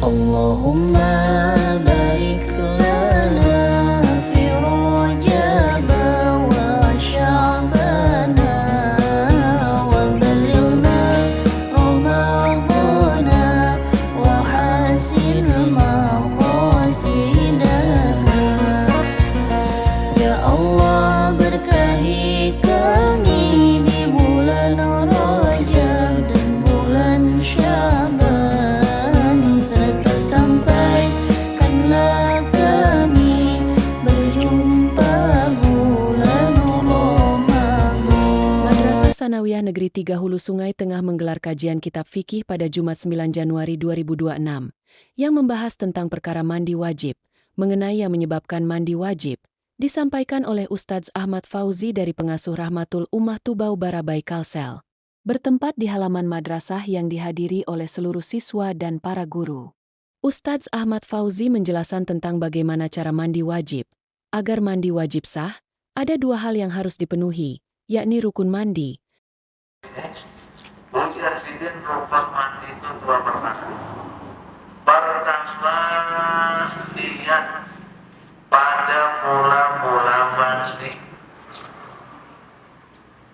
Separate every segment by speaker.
Speaker 1: Allahumma barik lana fi Rajab wa Sya'bana wa balighna Ramadana wa hasil maqasidana. Ya Allah, berkahi kami di bulan Rajab dan bulan Sya'ban, serta sampaikanlah kami berjumpa bulan Ramadan.
Speaker 2: Madrasah Sanawiyah Negeri 3 Hulu Sungai Tengah menggelar kajian kitab fikih pada Jumat 9 Januari 2026 yang membahas tentang perkara mandi wajib. Mengenai yang menyebabkan mandi wajib, disampaikan oleh Ustadz Ahmad Fauzi dari Pengasuh Rahmatul Ummah Tubau Barabai Kalsel, bertempat di halaman madrasah yang dihadiri oleh seluruh siswa dan para guru. Ustadz Ahmad Fauzi menjelaskan tentang bagaimana cara mandi wajib. Agar mandi wajib sah, ada dua hal yang harus dipenuhi, yakni rukun mandi.
Speaker 3: Bagi rukun mandi itu dua perkara. Pertama, niat pada mula-mula mandi.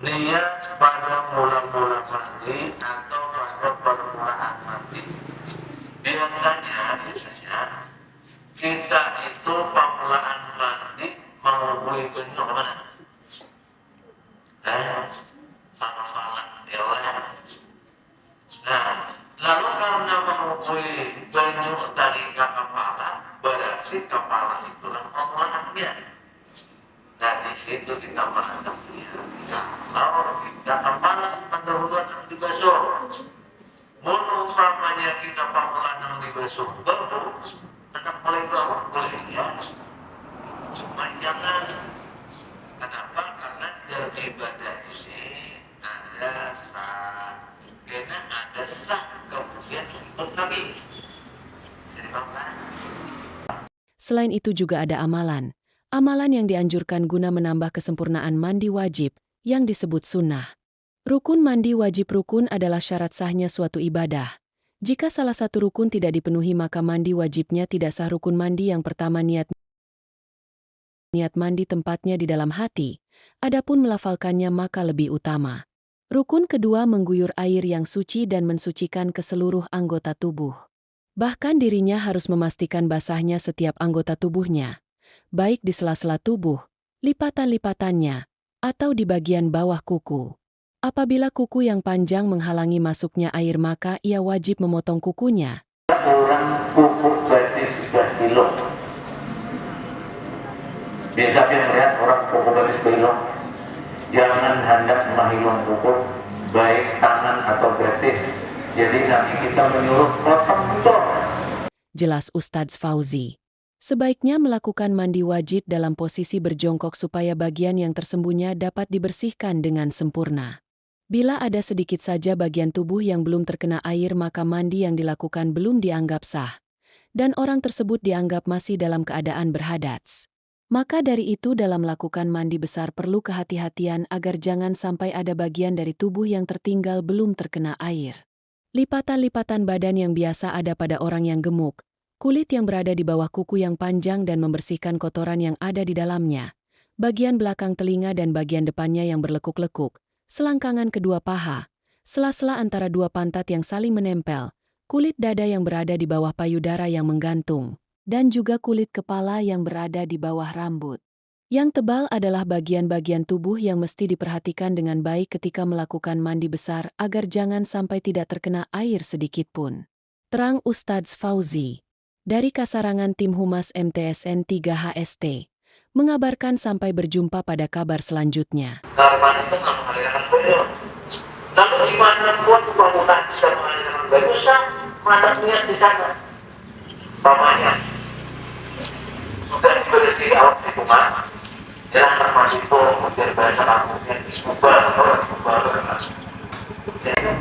Speaker 3: Niat pada mula-mula mandi atau pada permulaan mandi. Biasanya kita itu permulaan mandi menghubungi bentuk mana? Pangkalan, ya Allah. Nah, lalu karena menghubungi bentuk dari kepala, berarti kepala itulah permulaannya. Nah, di situ kita menanamnya. Kalau kita kepala pendahuluan yang dibasuh, umpamanya kita permulaan yang dibasuh baru, anak mulai bawah boleh ya. Cuma jangan. Kenapa? Karena dalam ibadah ini ada sah, karena ada sah kemudian ikut Nabi.
Speaker 2: Selain itu juga ada amalan. Amalan yang dianjurkan guna menambah kesempurnaan mandi wajib, yang disebut sunnah. Rukun mandi wajib. Rukun adalah syarat sahnya suatu ibadah. Jika salah satu rukun tidak dipenuhi maka mandi wajibnya tidak sah. Rukun mandi yang pertama niat mandi tempatnya di dalam hati, adapun melafalkannya maka lebih utama. Rukun kedua mengguyur air yang suci dan mensucikan ke seluruh anggota tubuh. Bahkan dirinya harus memastikan basahnya setiap anggota tubuhnya, baik di sela-sela tubuh, lipatan-lipatannya, atau di bagian bawah kuku. Apabila kuku yang panjang menghalangi masuknya air maka ia wajib memotong kukunya.
Speaker 3: Orang kuku berarti sudah hilong. Biasanya melihat orang kuku berarti sudah hilong. Jangan hendak menghilangkan kuku, baik tangan atau betis. Jadi nanti kita menyuruh potong itu.
Speaker 2: Jelas Ustadz Fauzi. Sebaiknya melakukan mandi wajib dalam posisi berjongkok supaya bagian yang tersembunyi dapat dibersihkan dengan sempurna. Bila ada sedikit saja bagian tubuh yang belum terkena air maka mandi yang dilakukan belum dianggap sah, dan orang tersebut dianggap masih dalam keadaan berhadas. Maka dari itu dalam melakukan mandi besar perlu kehati-hatian agar jangan sampai ada bagian dari tubuh yang tertinggal belum terkena air. Lipatan-lipatan badan yang biasa ada pada orang yang gemuk, kulit yang berada di bawah kuku yang panjang dan membersihkan kotoran yang ada di dalamnya, bagian belakang telinga dan bagian depannya yang berlekuk-lekuk, selangkangan kedua paha, sela-sela antara dua pantat yang saling menempel, kulit dada yang berada di bawah payudara yang menggantung, dan juga kulit kepala yang berada di bawah rambut. Yang tebal adalah bagian-bagian tubuh yang mesti diperhatikan dengan baik ketika melakukan mandi besar agar jangan sampai tidak terkena air sedikit pun. Terang Ustadz Fauzi. Dari Kasarangan Tim Humas MTSN 3 HST, mengabarkan sampai berjumpa pada kabar selanjutnya.
Speaker 3: Kalau gimana pun bangunan bisa mengalirkan barusan, mana niat di sana. Pamannya sudah dibersih awak lingkungan, jalan termasuk itu, kemudian bahasa rambutnya diubah,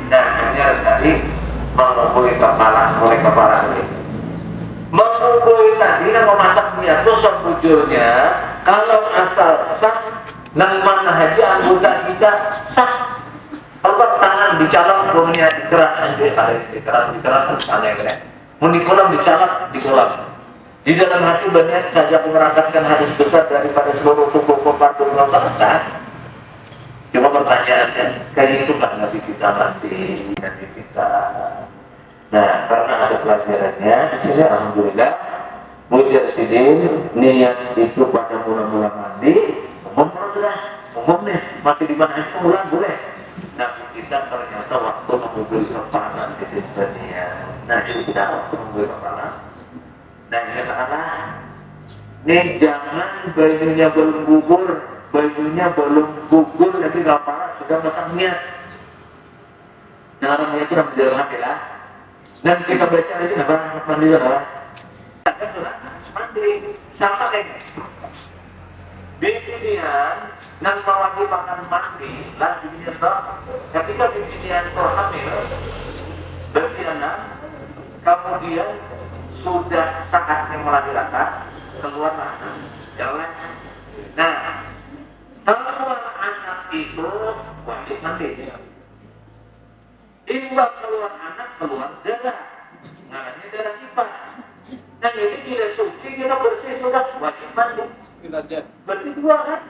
Speaker 3: dan hanya dari menghubungi kepala, mulai kepala ini. Menghubungi tadi yang memasak niat itu sebujurnya, kalau asal sah, nang mana haji anggota kita sah. Kalau tangan bicara punya dikeras, dikeras, aneh-aneh. Di kolam dicalat di kolam. Di dalam hati banyak saja aku merasakan hadis besar daripada seluruh tubuh pembantu Allah. Cuma pertanyaannya, kayak itu kan Nabi kita mati, Nabi kita. Nah, karena ada pelajarannya, di sini alhamdulillah, Mujahidin niat itu pada mula-mula mandi, umum nih, masih di mana itu ulang boleh. Nabi kita ternyata waktu mengumpul kepanan di dunia. Nah, jadi kita waktu mengumpul kepanan. Nah, katakanlah, nih jangan bajunya belum gugur, tapi kepala sudah pasang niat. Nah, orang niat itu dalam dalam hati lah. Dan kita baca lagi apa? Mandi adalah mandi sama kayak bibinian dan mewajibkan mandi lah bibinian toh. Ketika bibinian toh hamil beranak, kemudian sudah saatnya melahirkan, keluarlah jalan. Nah, keluar anak itu wajib mandi. Imbas keluar anak, keluar darah. Namanya darah kipas. Nah, ini tidak suci, kita bersih sudah wajib mandi. Berarti dua kan?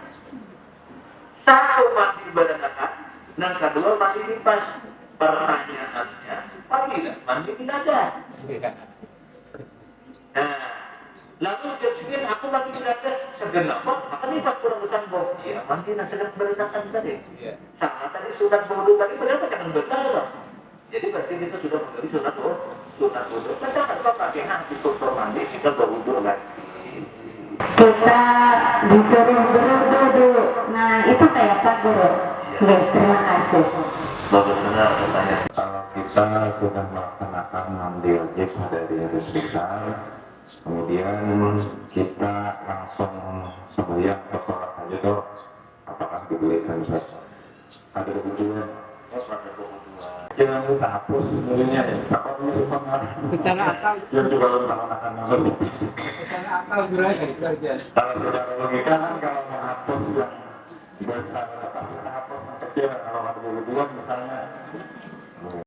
Speaker 3: Satu mandi beranakan, dan kedua mandi kipas. Pertanyaannya, apabila mandi tidak ada. Nah, lalu dia pikir aku mandi tidak ada segenap, maka kipas kurang besar bau. Iya, mandi sedang beranakan tadi. Sama tadi sunat wudu tadi berapa jangan besar loh. Jadi berarti kita sudah menjadi sunat wudu. Kita apa pakai hati tutup mandi kita berwudu lagi.
Speaker 4: Kita disuruh berwudu. Nah, itu kayak apa, Guru? Ya, terima kasih.
Speaker 3: Benar pertanyaan.
Speaker 5: Kalau kita sudah melaksanakan mandi wajib dari harus besar, kemudian kita langsung sembahyang ke sholat aja tuh, apakah dibolehkan Ustaz? Ada kebutuhan? Jangan lupa hapus sebenarnya ya. Takutnya suka marah.
Speaker 6: Secara akal,
Speaker 5: Dia juga belum tahu akan ngerti.
Speaker 6: secara akal Guru aja.
Speaker 5: Kalau secara logika kan